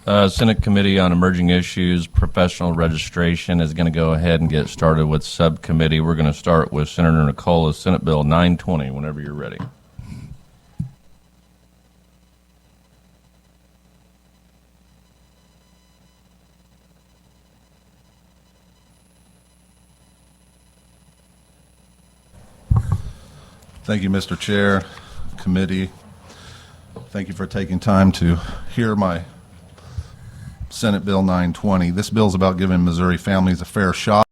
Senate Committee on Emerging Issues, Professional Registration is going to go ahead and get started with subcommittee. We're going to start with Senator Nicola, Senate Bill 920, whenever you're ready. Thank you, Mr. Chair, committee. Thank you for taking time to hear my Senate Bill 920. This bill is about giving Missouri families a fair shot.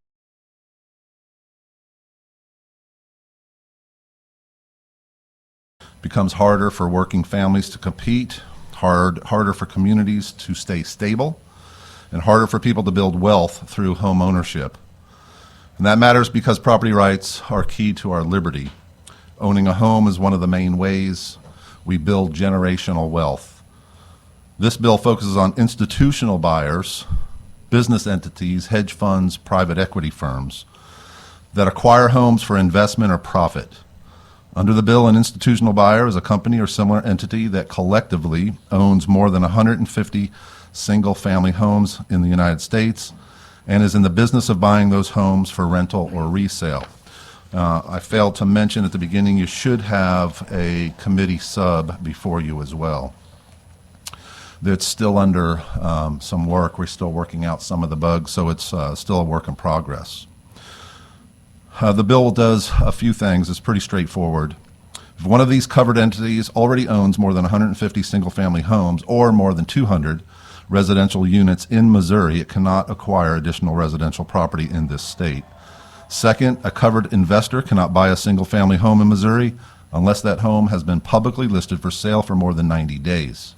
Becomes harder for working families to compete, harder for communities to stay stable, and harder for people to build wealth through home ownership. And that matters because property rights are key to our liberty. Owning a home is one of the main ways we build generational wealth. This bill focuses on institutional buyers, business entities, hedge funds, private equity firms that acquire homes for investment or profit. Under the bill, an institutional buyer is a company or similar entity that collectively owns more than 150 single-family homes in the United States and is in the business of buying those homes for rental or resale. I failed to mention at the beginning, you should have a committee sub before you as well. That's still under some work. We're still working out some of the bugs, so it's still a work in progress. The bill does a few things. It's pretty straightforward. If one of these covered entities already owns more than 150 single-family homes or more than 200 residential units in Missouri, it cannot acquire additional residential property in this state. Second, a covered investor cannot buy a single-family home in Missouri unless that home has been publicly listed for sale for more than 90 days.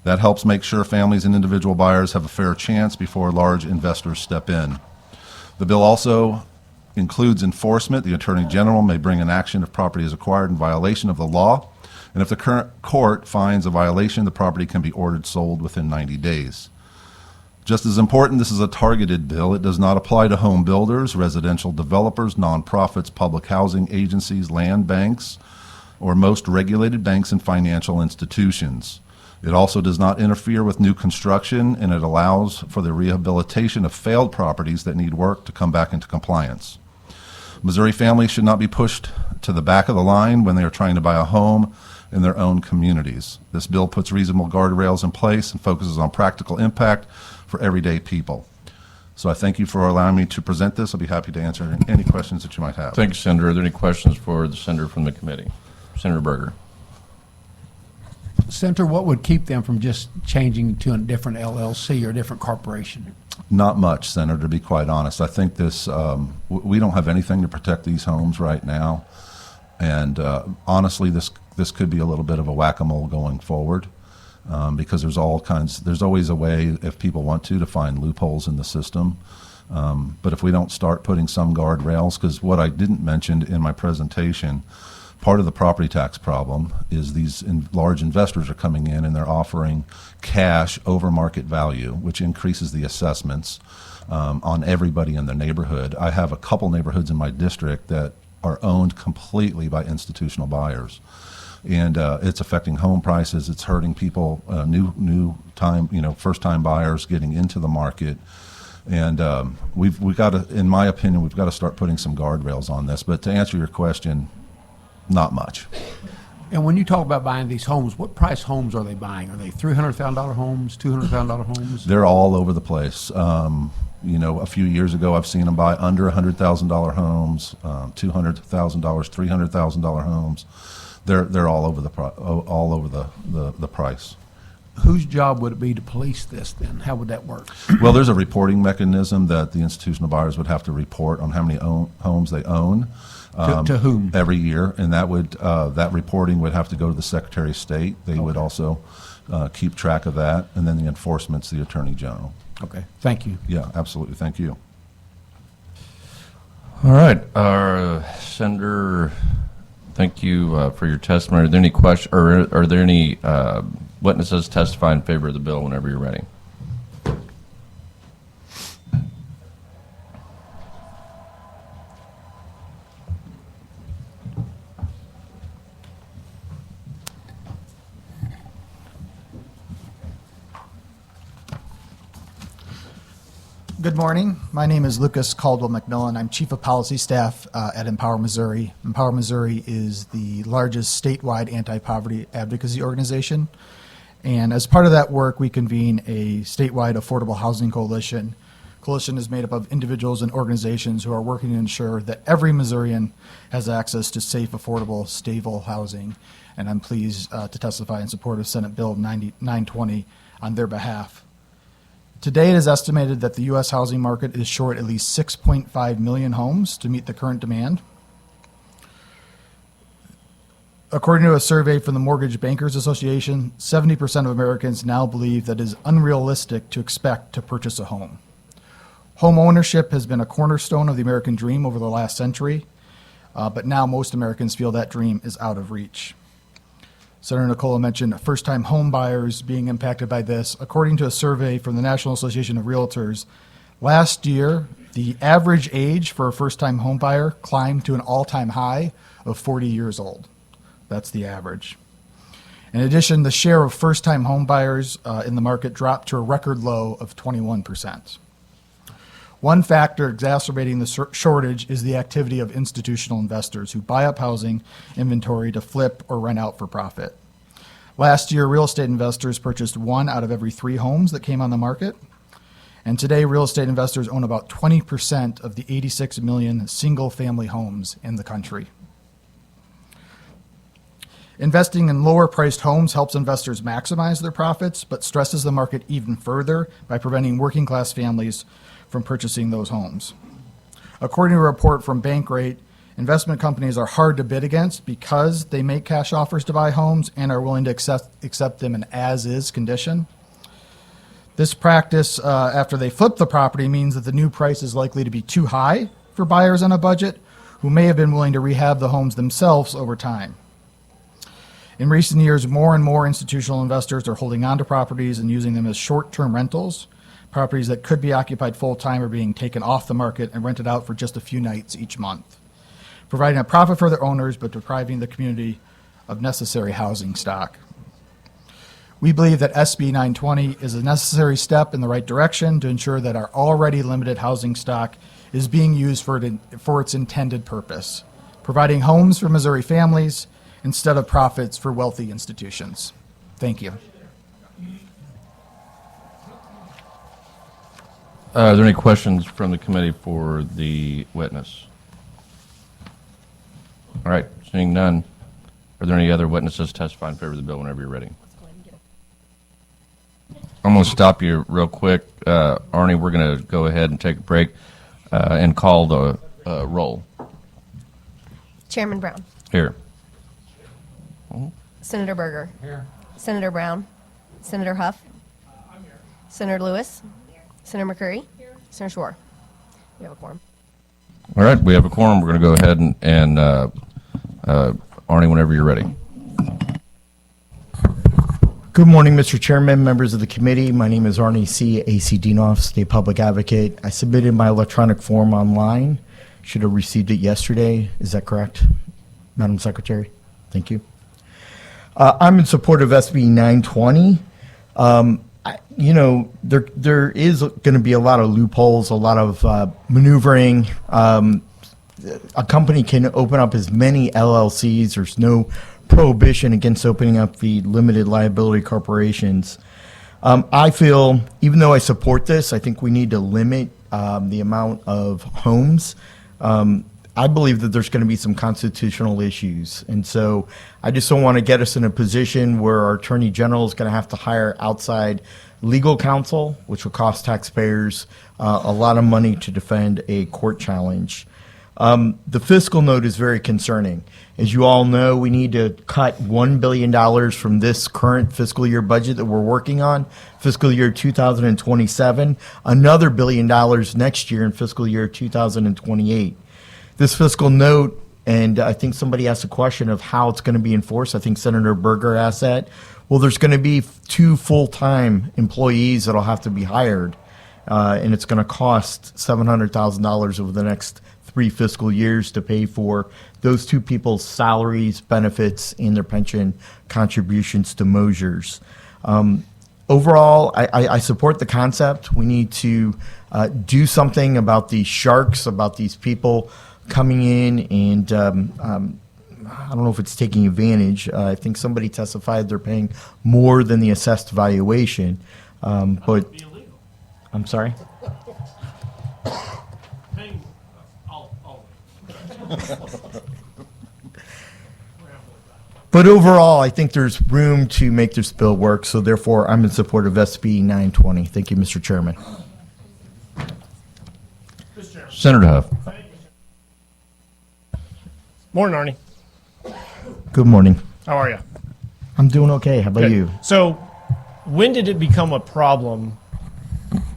That helps make sure families and individual buyers have a fair chance before large investors step in. The bill also includes enforcement. The Attorney General may bring an action if property is acquired in violation of the law, and if the current court finds a violation, the property can be ordered sold within 90 days. Just as important, this is a targeted bill. It does not apply to home builders, residential developers, nonprofits, public housing agencies, land banks, or most regulated banks and financial institutions. It also does not interfere with new construction, and it allows for the rehabilitation of failed properties that need work to come back into compliance. Missouri families should not be pushed to the back of the line when they are trying to buy a home in their own communities. This bill puts reasonable guardrails in place and focuses on practical impact for everyday people. So I thank you for allowing me to present this. I'll be happy to answer any questions that you might have. Thank you, Senator. Are there any questions for the senator from the committee? Senator Berger. Senator, what would keep them from just changing to a different LLC or a different corporation? Not much, Senator, to be quite honest. I think this, we don't have anything to protect these homes right now. And honestly, this could be a little bit of a whack-a-mole going forward. Because there's always a way, if people want to find loopholes in the system. But if we don't start putting some guardrails, because what I didn't mention in my presentation, part of the property tax problem is these large investors are coming in and they're offering cash over market value, which increases the assessments on everybody in the neighborhood. I have a couple neighborhoods in my district that are owned completely by institutional buyers. And it's affecting home prices. It's hurting people, first-time buyers getting into the market. And we've got to, in my opinion, we've got to start putting some guardrails on this. But to answer your question, not much. And when you talk about buying these homes, what price homes are they buying? Are they $300,000 homes, $200,000 homes? They're all over the place. A few years ago, I've seen them buy under $100,000 homes, $200,000, $300,000 homes. They're all over the price. Whose job would it be to police this then? How would that work? Well, there's a reporting mechanism that the institutional buyers would have to report on how many homes they own. To whom? Every year, and that reporting would have to go to the Secretary of State. They would also keep track of that, and then the enforcement's the Attorney General. Okay, thank you. Yeah, absolutely. Thank you. All right, Senator. Thank you for your testimony. Are there any questions, or are there any witnesses testify in favor of the bill whenever you're ready? Good morning. My name is Lucas Caldwell McMillan. I'm Chief of Policy Staff at Empower Missouri. Empower Missouri is the largest statewide anti-poverty advocacy organization. And as part of that work, we convene a statewide affordable housing coalition. Coalition is made up of individuals and organizations who are working to ensure that every Missourian has access to safe, affordable, stable housing. And I'm pleased to testify in support of Senate Bill 920 on their behalf. Today, it is estimated that the U.S. housing market is short at least 6.5 million homes to meet the current demand. According to a survey from the Mortgage Bankers Association, 70% of Americans now believe that it is unrealistic to expect to purchase a home. Home ownership has been a cornerstone of the American dream over the last century, but now most Americans feel that dream is out of reach. Senator Nicola mentioned first-time home buyers being impacted by this. According to a survey from the National Association of Realtors, last year, the average age for a first-time home buyer climbed to an all-time high of 40 years old. That's the average. In addition, the share of first-time home buyers in the market dropped to a record low of 21%. One factor exacerbating the shortage is the activity of institutional investors who buy up housing inventory to flip or rent out for profit. Last year, real estate investors purchased 1 out of every 3 homes that came on the market. And today, real estate investors own about 20% of the 86 million single-family homes in the country. Investing in lower-priced homes helps investors maximize their profits, but stresses the market even further by preventing working-class families from purchasing those homes. According to a report from Bankrate, investment companies are hard to bid against because they make cash offers to buy homes and are willing to accept them in as-is condition. This practice, after they flip the property, means that the new price is likely to be too high for buyers on a budget who may have been willing to rehab the homes themselves over time. In recent years, more and more institutional investors are holding on to properties and using them as short-term rentals. Properties that could be occupied full-time are being taken off the market and rented out for just a few nights each month, providing a profit for their owners but depriving the community of necessary housing stock. We believe that SB 920 is a necessary step in the right direction to ensure that our already limited housing stock is being used for its intended purpose, providing homes for Missouri families instead of profits for wealthy institutions. Thank you. Are there any questions from the committee for the witness? All right, seeing none, are there any other witnesses testifying in favor of the bill whenever you're ready? I'm going to stop you real quick. Arnie, we're going to go ahead and take a break and call the roll. Chairman Brown. Here. Senator Berger. Here. Senator Brown. Senator Huff. I'm here. Senator Lewis. Senator McCurry. Here. Senator Schwar. We have a quorum. All right, we have a quorum. We're going to go ahead and Arnie, whenever you're ready. Good morning, Mr. Chairman, members of the committee. My name is Arnie C. A.C. Dienoff, State Public Advocate. I submitted my electronic form online. Should have received it yesterday. Is that correct, Madam Secretary? Thank you. I'm in support of SB 920. There is going to be a lot of loopholes, a lot of maneuvering. A company can open up as many LLCs. There's no prohibition against opening up the limited liability corporations. I feel, even though I support this, I think we need to limit the amount of homes. I believe that there's going to be some constitutional issues. And so I just don't want to get us in a position where our Attorney General is going to have to hire outside legal counsel, which will cost taxpayers a lot of money to defend a court challenge. The fiscal note is very concerning. As you all know, we need to cut $1 billion from this current fiscal year budget that we're working on, fiscal year 2027, another $1 billion next year in fiscal year 2028. This fiscal note, and I think somebody asked a question of how it's going to be enforced. I think Senator Berger asked that. Well, there's going to be 2 full-time employees that'll have to be hired, and it's going to cost $700,000 over the next 3 fiscal years to pay for those 2 people's salaries, benefits, and their pension contributions to Mosier's. overall, I support the concept. We need to do something about these sharks, about these people coming in and I don't know if it's taking advantage. I think somebody testified they're paying more than the assessed valuation. But I'm sorry. But overall, I think there's room to make this bill work. So therefore, I'm in support of SB 920. Thank you, Mr. Chairman. Senator Huff. Morning, Arnie. Good morning. How are you? I'm doing okay. How about Good. you? So, when did it become a problem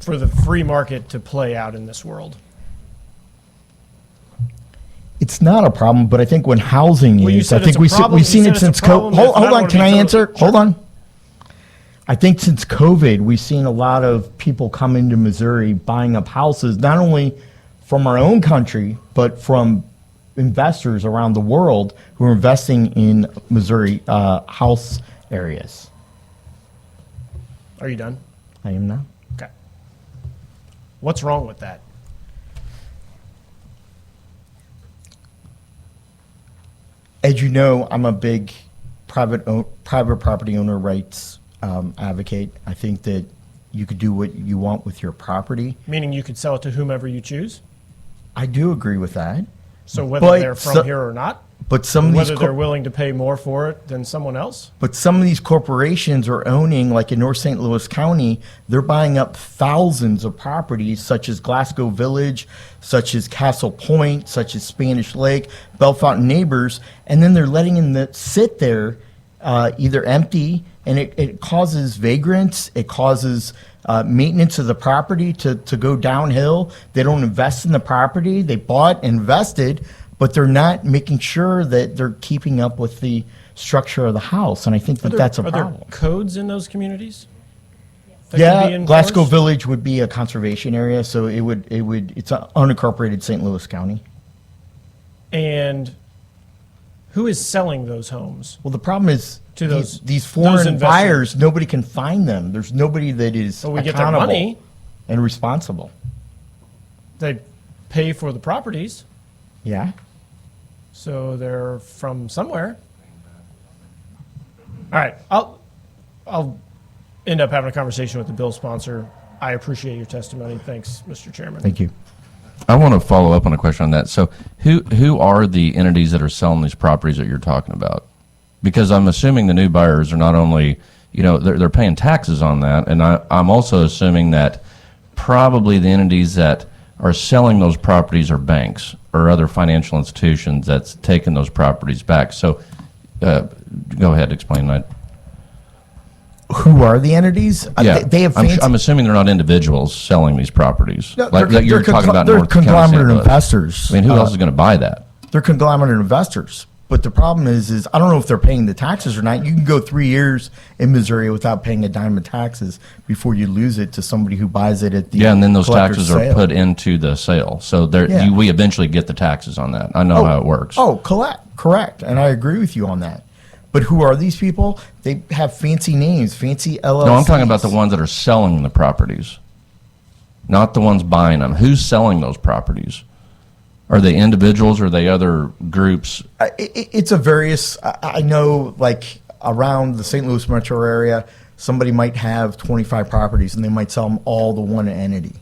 for the free market to play out in this world? It's not a problem, but I think when housing Well, you is, said I think it's a problem. we've seen You it said it's since a problem. COVID. Hold If not, I on, wanna can be I told- answer? Sure. Hold on. I think since COVID, we've seen a lot of people come into Missouri buying up houses, not only from our own country, but from investors around the world who are investing in Missouri house areas. Are you done? I am now. Okay. What's wrong with that? As you know, I'm a big private property owner rights advocate. I think that you could do what you want with your property. Meaning you could sell it to whomever you choose? I do agree with that. So whether But they're from so- here or not? But some of these Whether they're willing to pay more for it than someone else? But some of these corporations are owning, like in North St. Louis County, they're buying up thousands of properties, such as Glasgow Village, such as Castle Point, such as Spanish Lake, Bellefontaine Neighbors, and then they're letting them sit there either empty, and it causes vagrants, it causes maintenance of the property to go downhill. They don't invest in the property. They bought, invested, but they're not making sure that they're keeping up with the structure of the house, and I think that that's a Are problem. there codes in those communities? that can be Yeah, Glasgow enforced? Village would be a conservation area, so it's an unincorporated St. Louis County. And who is selling those homes? Well, the problem is To those- these those foreign investors. buyers, nobody can find them. There's nobody that is So we get their accountable money. and responsible. They pay for the properties, Yeah. so they're from somewhere. All right, I'll end up having a conversation with the bill sponsor. I appreciate your testimony. Thanks, Mr. Chairman. Thank you. I want to follow up on a question on that. So who are the entities that are selling these properties that you're talking about? Because I'm assuming the new buyers are not only, they're paying taxes on that, and I'm also assuming that probably the entities that are selling those properties are banks or other financial institutions that's taking those properties back. So go ahead, explain that. Who are the entities? Yeah, They have I'm, fancy. I'm assuming they're not individuals selling these properties. No, like that you're talking about They're North County, St. conglomerate Louis. investors. I mean, who else is going to buy that? They're conglomerate investors. But the problem is I don't know if they're paying the taxes or not. You can go 3 years in Missouri without paying a dime of taxes before you lose it to somebody who buys it at the Yeah, and then those collector's taxes are sale. put into the sale. So Yeah. we eventually get the taxes on that. I know how it works. Oh, correct. And I agree with you on that. But who are these people? They have fancy names, fancy LLCs. No, I'm talking about the ones that are selling the properties, not the ones buying them. Who's selling those properties? Are they individuals or are they other groups? It's a various. I know, like around the St. Louis metro area, somebody might have 25 properties and they might sell them all to one entity.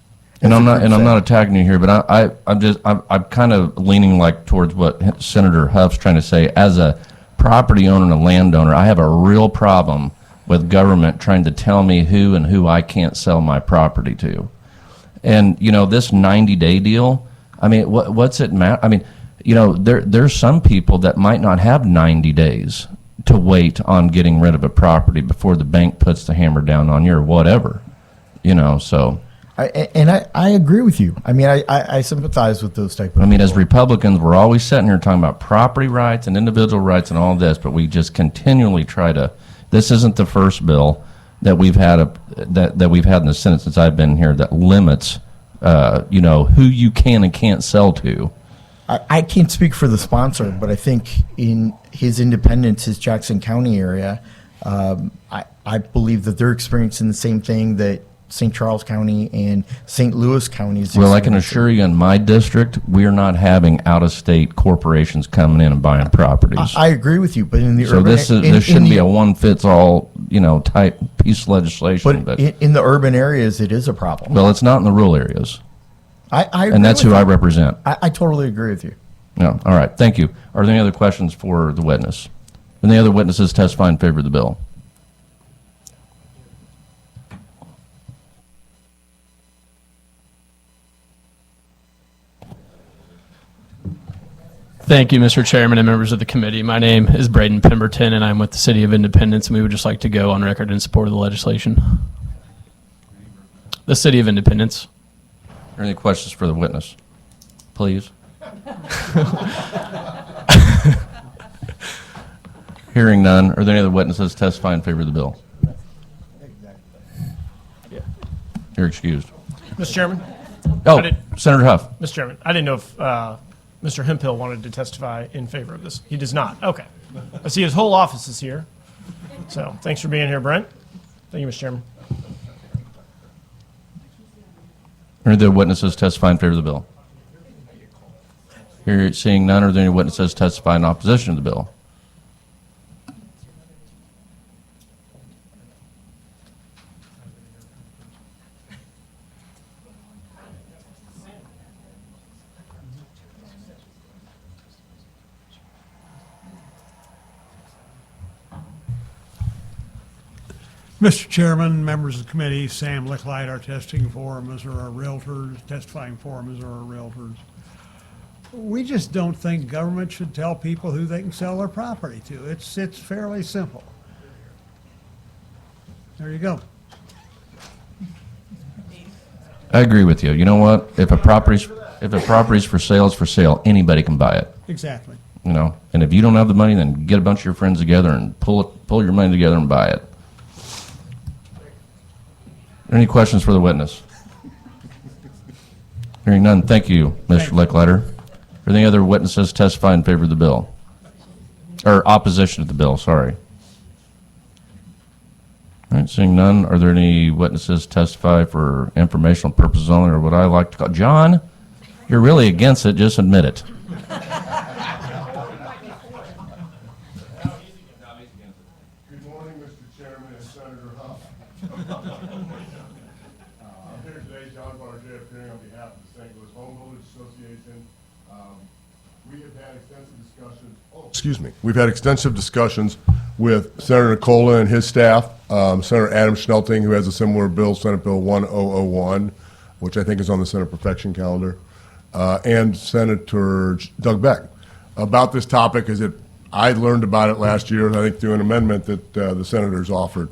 And I'm It's a not group sale. attacking you here, but I'm kind of leaning like towards what Senator Huff's trying to say. As a property owner and a landowner, I have a real problem with government trying to tell me who I can't sell my property to. And this 90-day deal, I mean, what's it matter? I mean, there's some people that might not have 90 days to wait on getting rid of a property before the bank puts the hammer down on you or whatever, so. I agree with you. I mean, I sympathize with those type of I mean, as people. Republicans, we're always sitting here talking about property rights and individual rights and all this, but we just continually try to. This isn't the first bill that we've had that we've had in the Senate since I've been here that limits, who you can and can't sell to. I can't speak for the sponsor, but I think in his Independence, his Jackson County area, I believe that they're experiencing the same thing that St. Charles County and St. Louis counties. Well, I can assure you, in my district, we are not having out-of-state corporations coming in and buying properties. I agree with you, but in the So urban, this shouldn't be a one-fits-all, type piece of legislation. but in the urban areas, it is a problem. Well, it's not in the rural areas, I agree and that's with who I you. represent. I totally agree with you. No, all right, thank you. Are there any other questions for the witness? Any other witnesses testify in favor of the bill? Thank you, Mr. Chairman and members of the committee. My name is Braden Pemberton, and I'm with the City of Independence, and we would just like to go on record in support of the legislation. The City of Independence. Are there any questions for the witness? Please. Hearing none, are there any other witnesses testify in favor of the bill? You're excused. Mr. Chairman? Oh, did- Senator Huff. Mr. Chairman, I didn't know if Mr. Hemphill wanted to testify in favor of this. He does not. Okay. I see his whole office is here. So thanks for being here, Brent. Thank you, Mr. Chairman. Are there witnesses testify in favor of the bill? Here, seeing none, are there any witnesses testify in opposition to the bill? Mr. Chairman, members of the committee, Sam Licklight, our testifying forums are our realtors. We just don't think government should tell people who they can sell their property to. It's fairly simple. There you go. I agree with you. You know what? If a property's for sale, it's for sale. Anybody can buy it. Exactly. And if you don't have the money, then get a bunch of your friends together and pull your money together and buy it. Any questions for the witness? Hearing none, thank you, Mr. Licklider. Are there any other witnesses testify in favor of the bill? Or opposition to the bill, sorry. All right, seeing none, are there any witnesses testify for informational purposes only, or what I like to call, John, you're really against it, just admit it. Good morning, Mr. Chairman and Senator Huff. I'm here today, John Barget, appearing on behalf of the St. Louis Home Builders Association. We have had extensive discussions. We've had extensive discussions with Senator Nicola and his staff, Senator Adam Schnelting, who has a similar bill, Senate Bill 1001, which I think is on the Senate perfection calendar, and Senator Doug Beck about this topic. I learned about it last year, I think, through an amendment that the senators offered.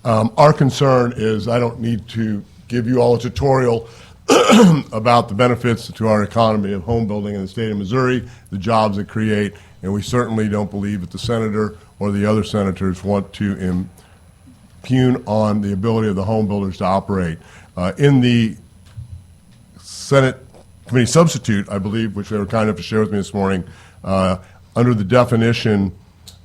Our concern is, I don't need to give you all a tutorial about the benefits to our economy of home building in the state of Missouri, the jobs it create, and we certainly don't believe that the senator or the other senators want to impugn on the ability of the home builders to operate. In the Senate committee substitute, I believe, which they were kind enough to share with me this morning, under the definition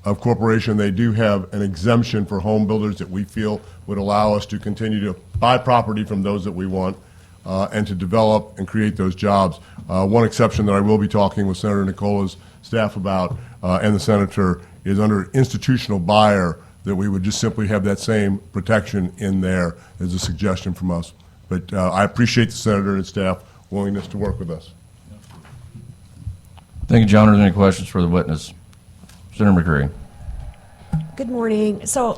of corporation, they do have an exemption for home builders that we feel would allow us to continue to buy property from those that we want and to develop and create those jobs. One exception that I will be talking with Senator Nicola's staff about and the senator is under institutional buyer, that we would just simply have that same protection in there as a suggestion from us. But I appreciate the senator and his staff willingness to work with us. Thank you, John. Are there any questions for the witness? Senator McCreary. Good morning. So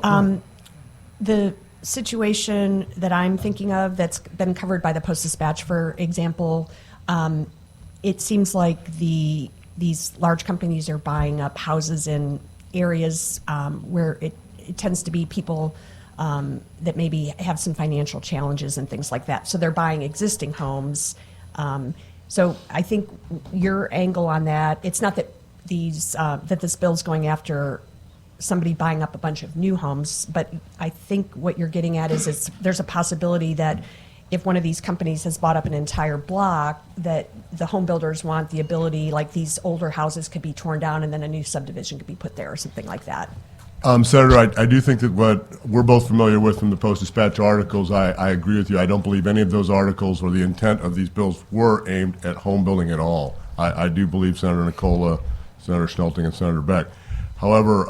the situation that I'm thinking of that's been covered by the Post-Dispatch, for example, it seems like these large companies are buying up houses in areas where it tends to be people that maybe have some financial challenges and things like that. So they're buying existing homes. So I think your angle on that, it's not that that this bill's going after somebody buying up a bunch of new homes, but I think what you're getting at is there's a possibility that if one of these companies has bought up an entire block, that the home builders want the ability, like these older houses could be torn down and then a new subdivision could be put there or something like that. Senator, I do think that what we're both familiar with from the Post-Dispatch articles, I agree with you. I don't believe any of those articles or the intent of these bills were aimed at home building at all. I do believe Senator Nicola, Senator Schnelting, and Senator Beck. However,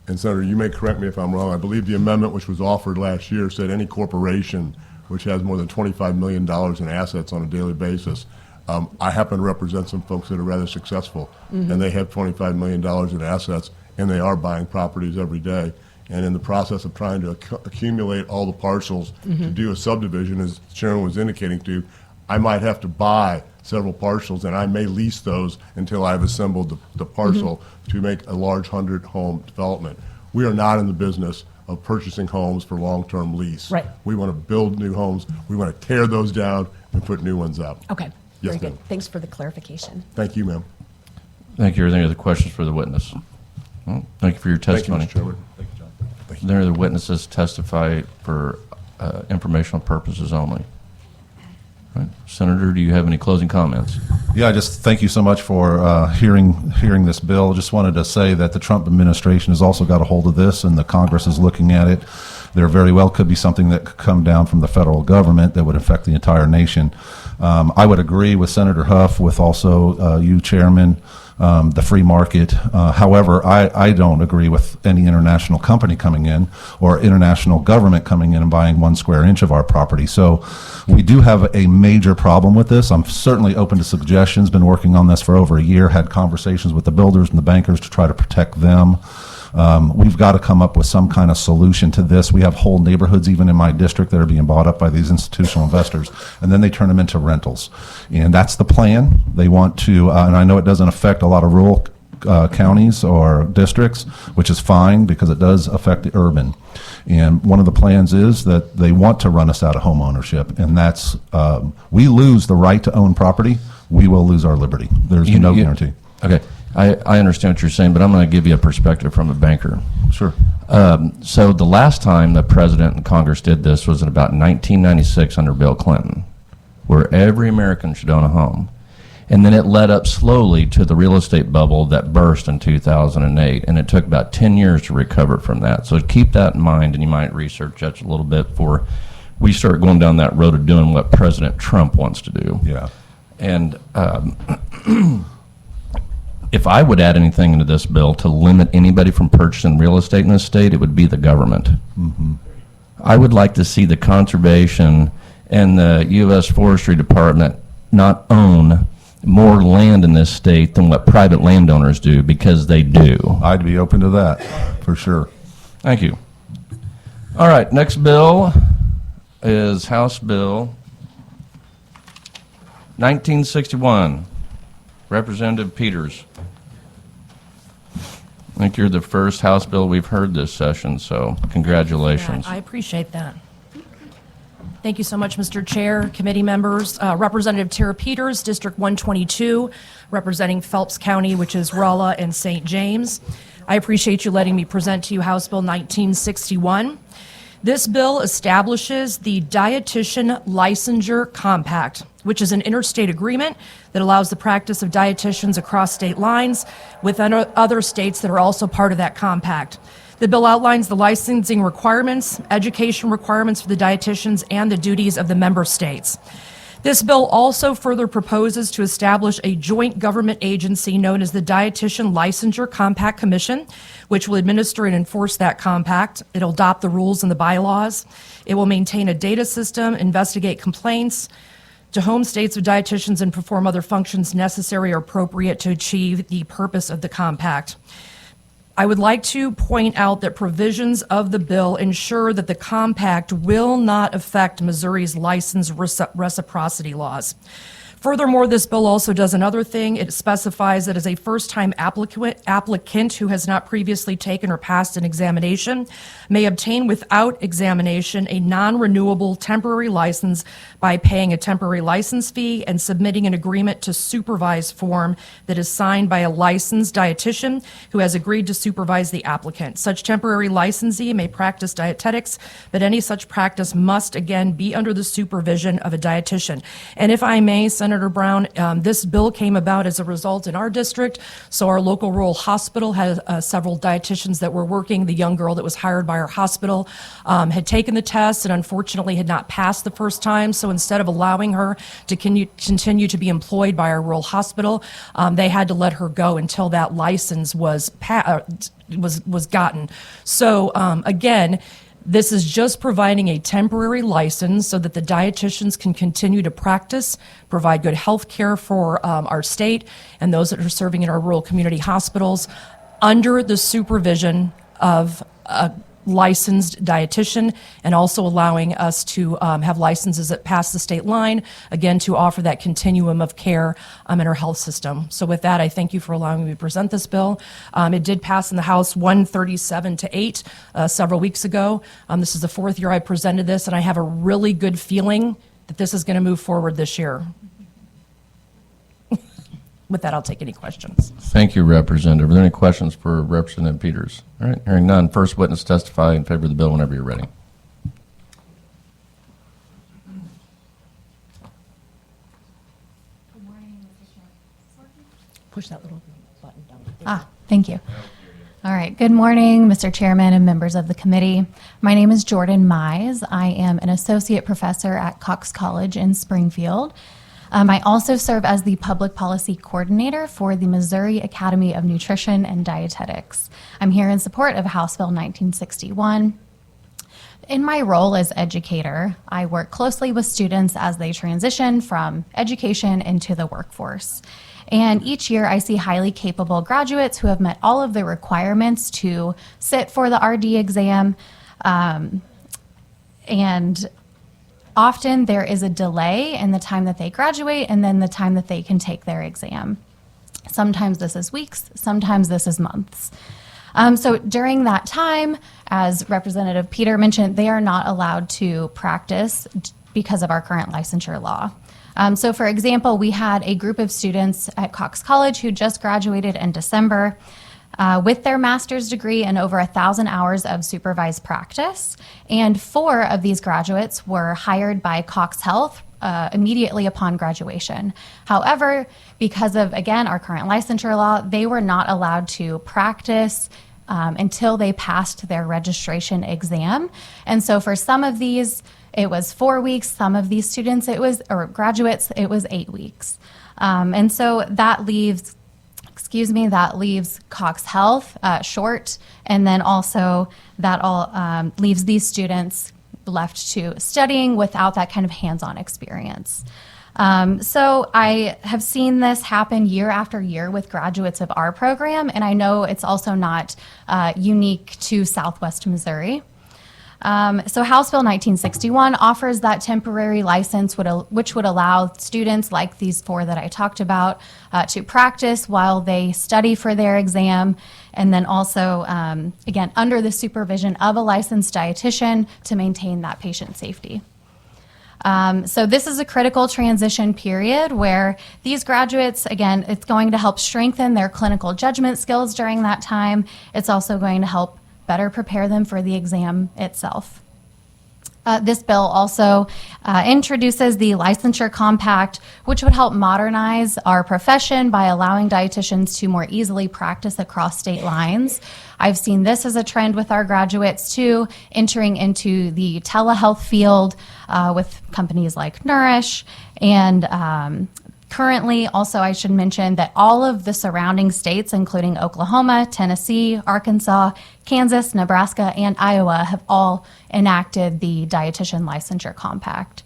and Senator, you may correct me if I'm wrong, I believe the amendment which was offered last year said any corporation which has more than $25 million in assets on a daily basis. I happen to represent some folks that are rather successful, and they have $25 million in assets, and they are buying properties every day. And in the process of trying to accumulate all the parcels to do a subdivision, as Sharon was indicating to, I might have to buy several parcels, and I may lease those until I've assembled the parcel to make a large 100-home development. We are not in the business of purchasing homes for long-term lease. Right. We want to build new homes. We want to tear those down and put new ones up. Okay, Yes, very good. ma'am. Thanks for the clarification. Thank you, ma'am. Thank you. Are there any other questions for the witness? Well, thank you for your Thank you, testimony. Mr. Chairman. Thank you, John. Thank you. Are there any other witnesses testify for informational purposes only? Right. Senator, do you have any closing comments? Yeah, just thank you so much for hearing this bill. Just wanted to say that the Trump administration has also got a hold of this, and the Congress is looking at it. There very well could be something that could come down from the federal government that would affect the entire nation. I would agree with Senator Huff, with also you, Chairman, the free market. However, I don't agree with any international company coming in or international government coming in and buying 1 square inch of our property. So we do have a major problem with this. I'm certainly open to suggestions, been working on this for over a year, had conversations with the builders and the bankers to try to protect them. We've got to come up with some kind of solution to this. We have whole neighborhoods, even in my district, that are being bought up by these institutional investors, and then they turn them into rentals. And that's the plan. They want to, and I know it doesn't affect a lot of rural counties or districts, which is fine because it does affect the urban. And one of the plans is that they want to run us out of home ownership, and that's, we lose the right to own property, we will lose our liberty. There's no guarantee. Okay. I understand what you're saying, but I'm going to give you a perspective from a banker. Sure. So the last time the president and Congress did this was in about 1996 under Bill Clinton, where every American should own a home. And then it led up slowly to the real estate bubble that burst in 2008, and it took about 10 years to recover from that. So keep that in mind, and you might research that a little bit before we start going down that road of doing what President Trump wants to do. Yeah. And if I would add anything into this bill to limit anybody from purchasing real estate in this state, it would be the government. I would like to see the conservation and the U.S. Forestry Department not own more land in this state than what private landowners do, because they do. I'd be open to that, for sure. Thank you. All right, next bill is House Bill 1961. Representative Peters. I think you're the first House bill we've heard this session, so congratulations. I appreciate that. Thank you so much, Mr. Chair, committee members. Representative Tara Peters, District 122, representing Phelps County, which is Rolla and St. James. I appreciate you letting me present to you House Bill 1961. This bill establishes the Dietitian Licensure Compact, which is an interstate agreement that allows the practice of dietitians across state lines with other states that are also part of that compact. The bill outlines the licensing requirements, education requirements for the dietitians, and the duties of the member states. This bill also further proposes to establish a joint government agency known as the Dietitian Licensure Compact Commission, which will administer and enforce that compact. It'll adopt the rules and the bylaws. It will maintain a data system, investigate complaints to home states of dietitians, and perform other functions necessary or appropriate to achieve the purpose of the compact. I would like to point out that provisions of the bill ensure that the compact will not affect Missouri's license reciprocity laws. Furthermore, this bill also does another thing. It specifies that as a first-time applicant who has not previously taken or passed an examination may obtain without examination a non-renewable temporary license by paying a temporary license fee and submitting an agreement to supervise form that is signed by a licensed dietitian who has agreed to supervise the applicant. Such temporary licensee may practice dietetics, but any such practice must again be under the supervision of a dietitian. And if I may, Senator Senator Brown. This bill came about as a result in our district. So our local rural hospital has several dietitians that were working. The young girl that was hired by our hospital had taken the test and unfortunately had not passed the first time. So instead of allowing her to continue to be employed by our rural hospital, they had to let her go until that license was gotten. So again, this is just providing a temporary license so that the dietitians can continue to practice, provide good health care for our state and those that are serving in our rural community hospitals under the supervision of a licensed dietitian, and also allowing us to have licenses that pass the state line, again, to offer that continuum of care in our health system. So with that, I thank you for allowing me to present this bill. It did pass in the House 137-8 several weeks ago. This is the fourth year I presented this, and I have a really good feeling that this is going to move forward this year. With that, I'll take any questions. Thank you, Representative. Are there any questions for Representative Peters? All right, hearing none. First witness testify in favor of the bill whenever you're ready. Push that little button down. Thank you. All right. Good morning, Mr. Chairman and members of the committee. My name is Jordan Mize. I am an associate professor at Cox College in Springfield. I also serve as the public policy coordinator for the Missouri Academy of Nutrition and Dietetics. I'm here in support of House Bill 1961. In my role as educator, I work closely with students as they transition from education into the workforce. And each year I see highly capable graduates who have met all of the requirements to sit for the RD exam. And often there is a delay in the time that they graduate and then the time that they can take their exam. Sometimes this is weeks, sometimes this is months. So during that time, as Representative Peter mentioned, they are not allowed to practice because of our current licensure law. So for example, we had a group of students at Cox College who just graduated in December with their master's degree and over 1,000 hours of supervised practice. And 4 of these graduates were hired by Cox Health immediately upon graduation. However, because of, again, our current licensure law, they were not allowed to practice until they passed their registration exam. And so for some of these, it was 4 weeks. Some of these students, or graduates, it was 8 weeks. And so that leaves Cox Health short, and then also that all leaves these students left to studying without that kind of hands-on experience. So I have seen this happen year after year with graduates of our program, and I know it's also not unique to Southwest Missouri. So House Bill 1961 offers that temporary license, which would allow students like these 4 that I talked about to practice while they study for their exam, and then also, again, under the supervision of a licensed dietitian to maintain that patient safety. So this is a critical transition period where these graduates, again, it's going to help strengthen their clinical judgment skills during that time. It's also going to help better prepare them for the exam itself. This bill also introduces the licensure compact, which would help modernize our profession by allowing dietitians to more easily practice across state lines. I've seen this as a trend with our graduates too, entering into the telehealth field with companies like Nourish. And currently, also I should mention that all of the surrounding states, including Oklahoma, Tennessee, Arkansas, Kansas, Nebraska, and Iowa, have all enacted the dietitian licensure compact.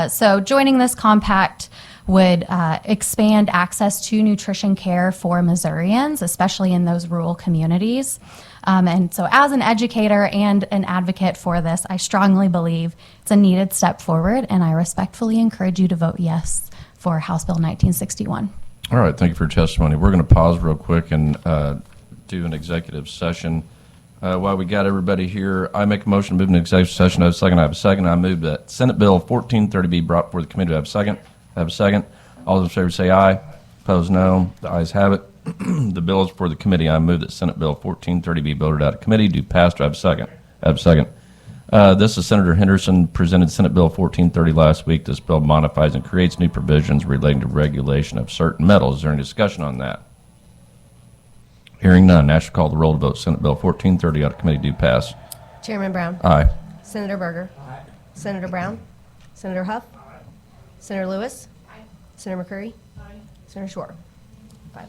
So joining this compact would expand access to nutrition care for Missourians, especially in those rural communities. And so as an educator and an advocate for this, I strongly believe it's a needed step forward, and I respectfully encourage you to vote yes for House Bill 1961. All right, thank you for your testimony. We're going to pause real quick and do an executive session. While we got everybody here, I make a motion to move into executive session. I have a second. I have a second. I move that Senate Bill 1430 be brought before the committee. Do I have a second? I have a second. All those in favor say aye. Opposed, no. The ayes have it. The bill is for the committee. I move that Senate Bill 1430 be voted out of committee. Do pass. Do I have a second? I have a second. This is Senator Henderson presented Senate Bill 1430 last week. This bill modifies and creates new provisions relating to regulation of certain metals. Is there any discussion on that? Hearing none, National call the roll to vote. Senate Bill 1430 out of committee do pass. Chairman Brown. Aye. Senator Berger. Senator Brown. Senator Huff. Senator Lewis. Senator McCurry. Senator Shore. 5-0.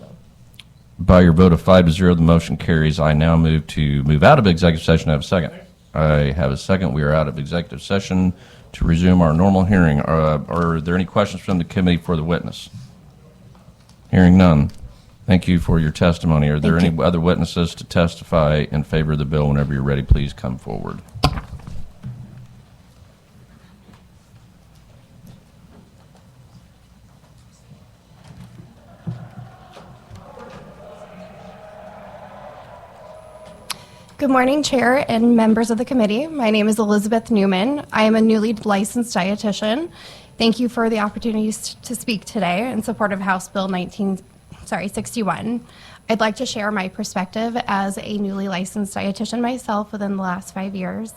By your vote of 5-0, the motion carries. I now move out of executive session. I have a second. I have a second. We are out of executive session to resume our normal hearing. Are there any questions from the committee for the witness? Hearing none. Thank you for your testimony. Are there any other witnesses to testify in favor of the bill? Whenever you're ready, please come forward. Good morning, Chair and members of the committee. My name is Elizabeth Newman. I am a newly licensed dietitian. Thank you for the opportunity to speak today in support of House Bill 61. I'd like to share my perspective as a newly licensed dietitian myself within the last 5 years.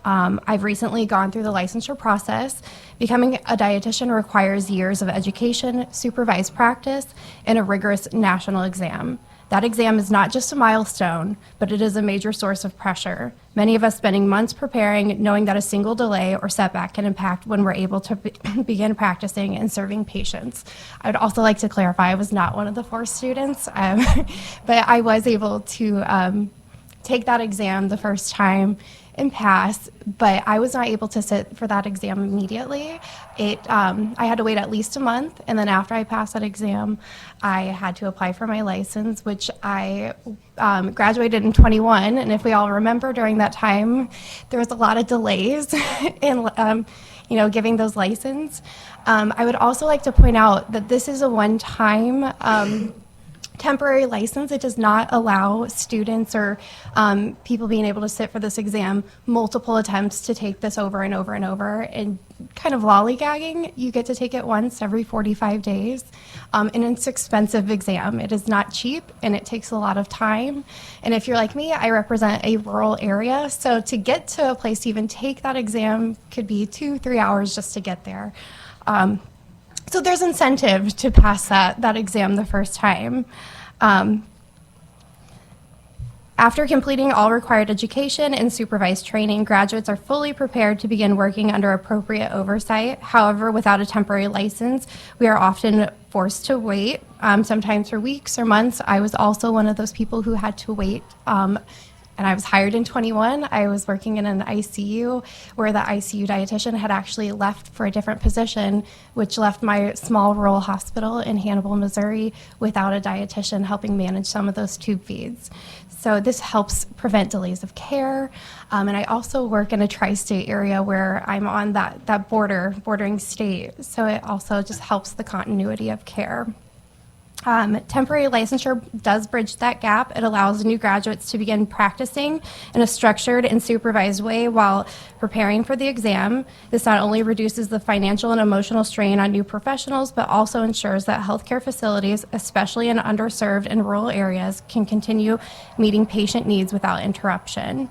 I've recently gone through the licensure process. Becoming a dietitian requires years of education, supervised practice, and a rigorous national exam. That exam is not just a milestone, but it is a major source of pressure. Many of us spending months preparing, knowing that a single delay or setback can impact when we're able to begin practicing and serving patients. I would also like to clarify I was not one of the 4 students, but I was able to take that exam the first time and pass, but I was not able to sit for that exam immediately. I had to wait at least a month, and then after I passed that exam, I had to apply for my license, which I graduated in 21, and if we all remember during that time, there was a lot of delays in giving those license. I would also like to point out that this is a one-time temporary license. It does not allow students or people being able to sit for this exam multiple attempts to take this over and over and over and kind of lollygagging. You get to take it once every 45 days. And it's an expensive exam. It is not cheap and it takes a lot of time. And if you're like me, I represent a rural area. So to get to a place to even take that exam could be 2-3 hours just to get there. So there's incentive to pass that exam the first time. After completing all required education and supervised training, graduates are fully prepared to begin working under appropriate oversight. However, without a temporary license, we are often forced to wait, sometimes for weeks or months. I was also one of those people who had to wait. And I was hired in 21. I was working in an ICU where the ICU dietitian had actually left for a different position, which left my small rural hospital in Hannibal, Missouri, without a dietitian helping manage some of those tube feeds. So this helps prevent delays of care. And I also work in a tri-state area where I'm on that bordering state. So it also just helps the continuity of care. Temporary licensure does bridge that gap. It allows new graduates to begin practicing in a structured and supervised way while preparing for the exam. This not only reduces the financial and emotional strain on new professionals, but also ensures that healthcare facilities, especially in underserved and rural areas, can continue meeting patient needs without interruption.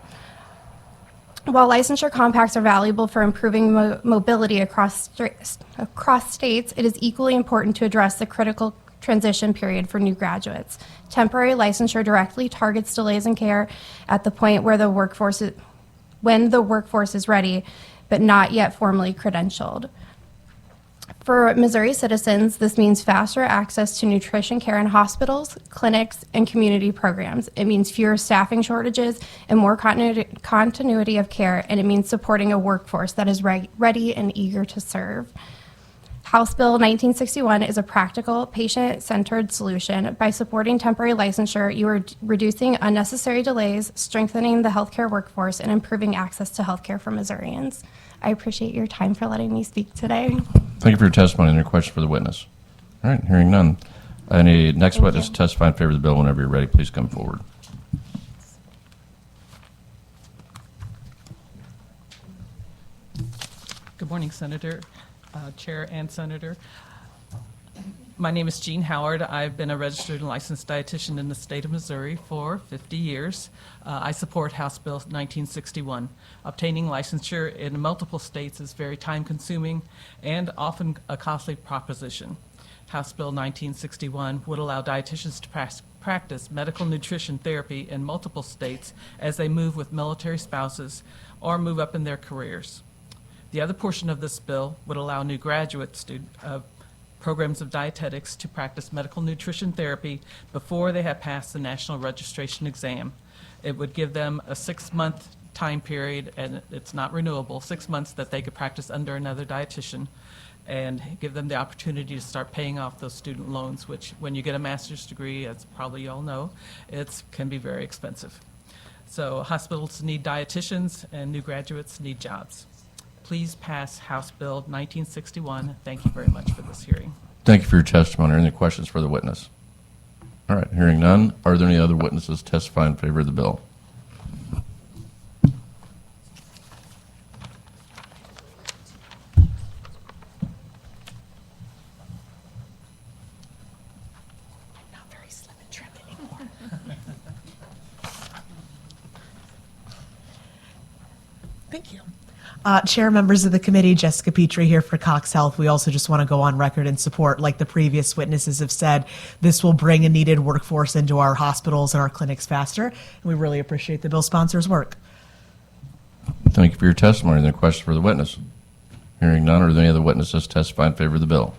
While licensure compacts are valuable for improving mobility across states, it is equally important to address the critical transition period for new graduates. Temporary licensure directly targets delays in care at the point where when the workforce is ready, but not yet formally credentialed. For Missouri citizens, this means faster access to nutrition care in hospitals, clinics, and community programs. It means fewer staffing shortages and more continuity of care, and it means supporting a workforce that is ready and eager to serve. House Bill 1961 is a practical, patient-centered solution. By supporting temporary licensure, you are reducing unnecessary delays, strengthening the healthcare workforce, and improving access to healthcare for Missourians. I appreciate your time for letting me speak today. Thank you for your testimony and your question for the witness. All right, hearing none. Any next witness to testify in favor of the bill? Whenever you're ready, please come forward. Good morning, Senator, Chair and Senator. My name is Jean Howard. I've been a registered and licensed dietitian in the state of Missouri for 50 years. I support House Bill 1961. Obtaining licensure in multiple states is very time-consuming and often a costly proposition. House Bill 1961 would allow dietitians to practice medical nutrition therapy in multiple states as they move with military spouses or move up in their careers. The other portion of this bill would allow new graduate programs of dietetics to practice medical nutrition therapy before they have passed the national registration exam. It would give them a 6-month time period, and it's not renewable, 6 months that they could practice under another dietitian, and give them the opportunity to start paying off those student loans, which when you get a master's degree, as probably you all know, it can be very expensive. So hospitals need dietitians and new graduates need jobs. Please pass House Bill 1961. Thank you very much for this hearing. Thank you for your testimony. Are there any questions for the witness? All right, hearing none. Are there any other witnesses testify in favor of the bill? Not very slim and trim anymore. Thank you. Chair, members of the committee, Jessica Petrie here for Cox Health. We also just want to go on record and support, like the previous witnesses have said, this will bring a needed workforce into our hospitals and our clinics faster. And we really appreciate the bill sponsor's work. Thank you for your testimony. Are there any questions for the witness? Hearing none. Are there any other witnesses testify in favor of the bill?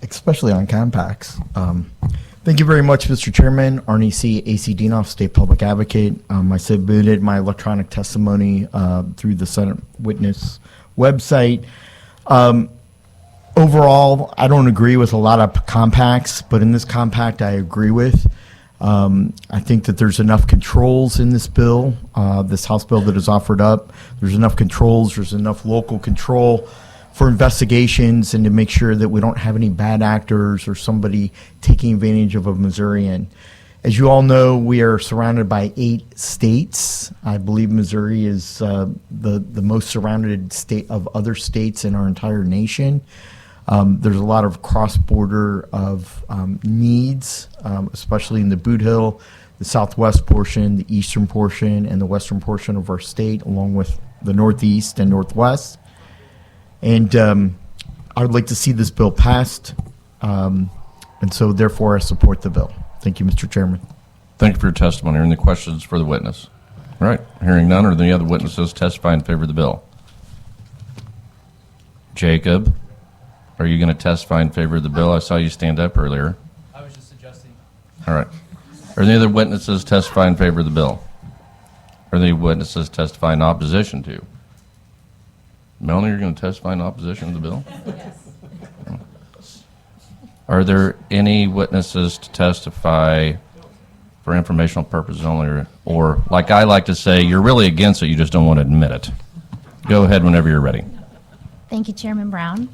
Especially on compacts. Thank you very much, Mr. Chairman. Arnie C. A.C. Dienoff, State Public Advocate. I submitted my electronic testimony through the Senate Witness website. Overall, I don't agree with a lot of compacts, but in this compact, I agree with. I think that there's enough controls in this bill, this House bill that is offered up. There's enough controls, there's enough local control for investigations and to make sure that we don't have any bad actors or somebody taking advantage of a Missourian. As you all know, we are surrounded by 8 states. I believe Missouri is the most surrounded state of other states in our entire nation. There's a lot of cross-border of needs, especially in the Boot Hill, the southwest portion, the eastern portion, and the western portion of our state, along with the northeast and northwest. And I would like to see this bill passed, and so therefore I support the bill. Thank you, Mr. Chairman. Thank you for your testimony. Are there any questions for the witness? All right, hearing none. Are there any other witnesses testify in favor of the bill? Jacob, are you going to testify in favor of the bill? I saw you stand up earlier. I was just suggesting. All right. Are there any other witnesses testify in favor of the bill? Are there any witnesses testify in opposition to? Melanie, you're going to testify in opposition to the bill? Yes. Are there any witnesses to testify for informational purposes only, or like I like to say, you're really against it, you just don't want to admit it? Go ahead whenever you're ready. Thank you, Chairman Brown.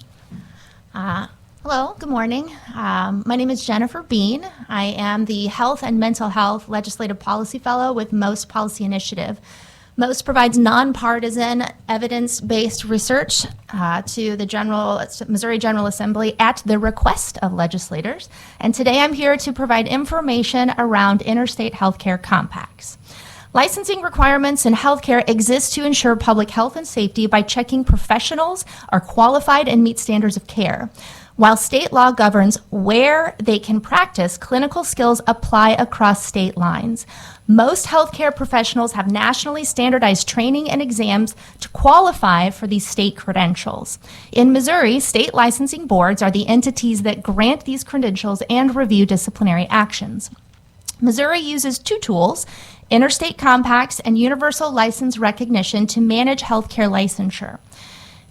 Hello, good morning. My name is Jennifer Bean. I am the Health and Mental Health Legislative Policy Fellow with MOST Policy Initiative. MOST provides nonpartisan, evidence-based research to the Missouri General Assembly at the request of legislators. And today I'm here to provide information around interstate healthcare compacts. Licensing requirements in healthcare exist to ensure public health and safety by checking professionals are qualified and meet standards of care. While state law governs where they can practice, clinical skills apply across state lines. Most healthcare professionals have nationally standardized training and exams to qualify for these state credentials. In Missouri, state licensing boards are the entities that grant these credentials and review disciplinary actions. Missouri uses 2 tools, interstate compacts and universal license recognition, to manage healthcare licensure.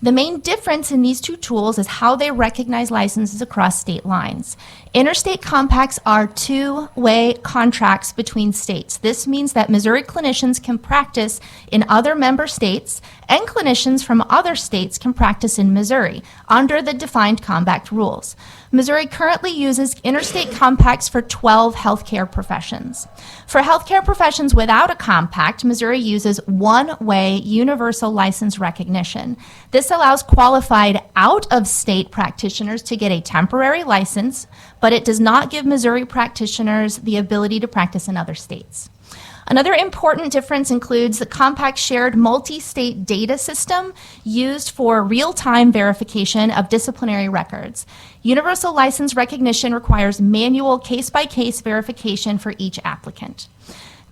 The main difference in these 2 tools is how they recognize licenses across state lines. Interstate compacts are 2-way contracts between states. This means that Missouri clinicians can practice in other member states, and clinicians from other states can practice in Missouri under the defined compact rules. Missouri currently uses interstate compacts for 12 healthcare professions. For healthcare professions without a compact, Missouri uses one-way universal license recognition. This allows qualified out-of-state practitioners to get a temporary license, but it does not give Missouri practitioners the ability to practice in other states. Another important difference includes the compact shared multi-state data system used for real-time verification of disciplinary records. Universal license recognition requires manual case-by-case verification for each applicant.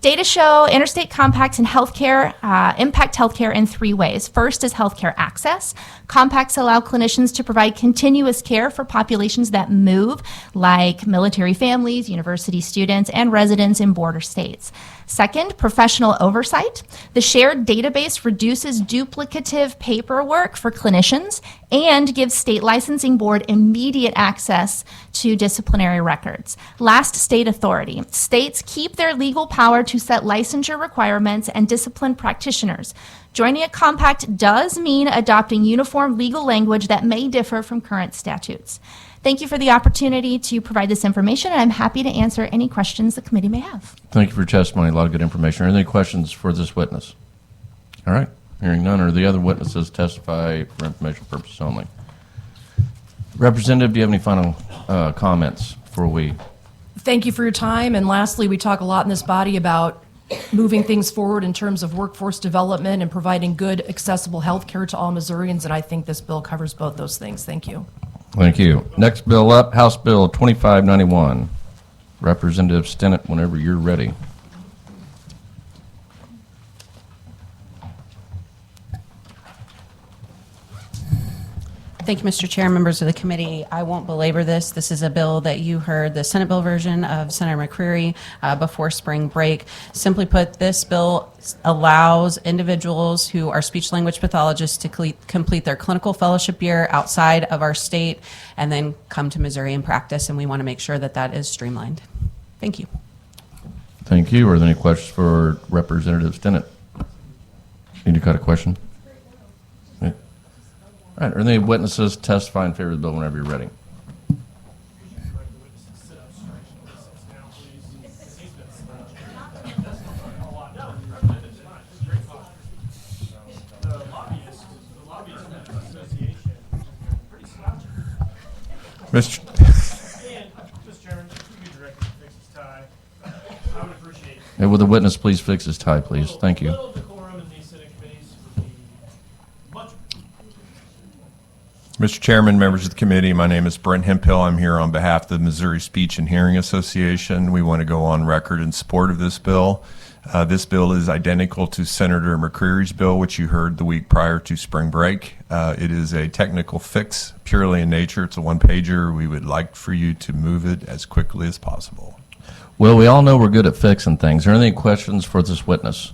Data show interstate compacts in healthcare impact healthcare in three ways. First is healthcare access. Compacts allow clinicians to provide continuous care for populations that move, like military families, university students, and residents in border states. Second, professional oversight. The shared database reduces duplicative paperwork for clinicians and gives state licensing board immediate access to disciplinary records. Last, state authority. States keep their legal power to set licensure requirements and discipline practitioners. Joining a compact does mean adopting uniform legal language that may differ from current statutes. Thank you for the opportunity to provide this information, and I'm happy to answer any questions the committee may have. Thank you for your testimony. A lot of good information. Are there any questions for this witness? All right. Hearing none, are the other witnesses testify for information purposes only? Representative, do you have any final comments before we? Thank you for your time. And lastly, we talk a lot in this body about moving things forward in terms of workforce development and providing good, accessible health care to all Missourians, and I think this bill covers both those things. Thank you. Thank you. Next bill up, House Bill 2591. Representative Stinnett, whenever you're ready. Thank you, Mr. Chair, members of the committee. I won't belabor this. This is a bill that you heard the Senate bill version of Senator McCreary before spring break. Simply put, this bill allows individuals who are speech language pathologists to complete their clinical fellowship year outside of our state and then come to Missouri and practice, and we want to make sure that that is streamlined. Thank you. Thank you. Are there any questions for Representative Stinnett? Need to cut a question? All right, are there any witnesses testify in favor of the bill whenever you're ready? Mr. Chairman, if you could direct him to fix his tie, I would appreciate it. Hey, will the witness please fix his tie, please? Thank you. Mr. Chairman, members of the committee, my name is Brent Hemphill. I'm here on behalf of the Missouri Speech and Hearing Association. We want to go on record in support of this bill. This bill is identical to Senator McCreary's bill, which you heard the week prior to spring break. It is a technical fix, purely in nature. It's a one-pager. We would like for you to move it as quickly as possible. Well, we all know we're good at fixing things. Are there any questions for this witness?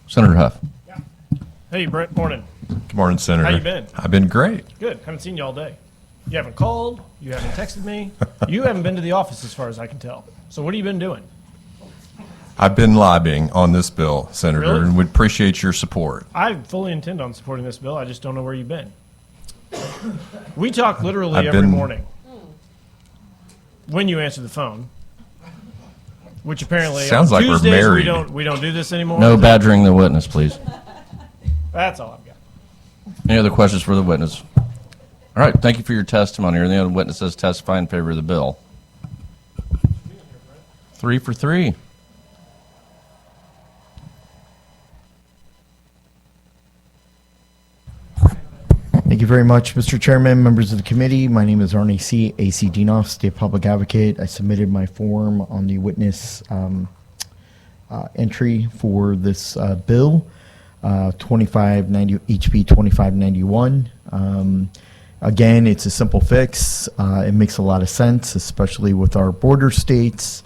Senator Huff. Hey, Brent, morning. Good morning, Senator. How you been? I've been great. Good. Haven't seen you all day. You haven't called. You haven't texted me. You haven't been to the office as far as I can tell. So what have you been doing? I've been lobbying on this bill, Senator, Really? and would appreciate your support. I fully intend on supporting this bill. I just don't know where you've been. We talk literally I've every been- morning when you answer the phone, which apparently Sounds on like we're Tuesdays married. we don't do this anymore. No badgering the witness, please. That's all I've got. Any other questions for the witness? All right, thank you for your testimony. Are there any other witnesses testify in favor of the bill? 3 for 3. Thank you very much, Mr. Chairman, members of the committee. My name is Arnie C. A.C. Dinoff, State Public Advocate. I submitted my form on the witness entry for this bill, HB 2591. Again, it's a simple fix. It makes a lot of sense, especially with our border states.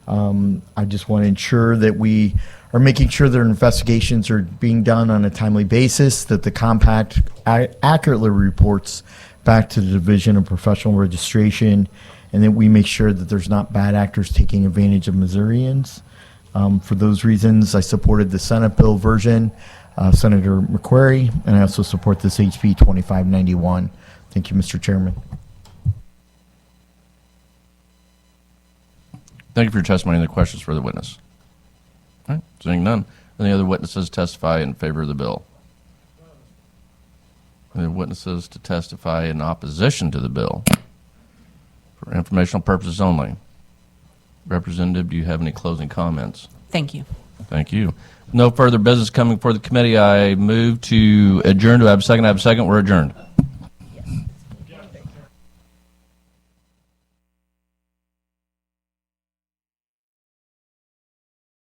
I just want to ensure that we are making sure their investigations are being done on a timely basis, that the compact accurately reports back to the Division of Professional Registration, and that we make sure that there's not bad actors taking advantage of Missourians. For those reasons, I supported the Senate bill version, Senator McCreary, and I also support this HB 2591. Thank you, Mr. Chairman. Thank you for your testimony. Any questions for the witness? All right, seeing none. Any other witnesses testify in favor of the bill? Any witnesses to testify in opposition to the bill? For informational purposes only. Representative, do you have any closing comments? Thank you. Thank you. No further business coming before the committee. I move to adjourn. Do I have a second? I have a second. We're adjourned.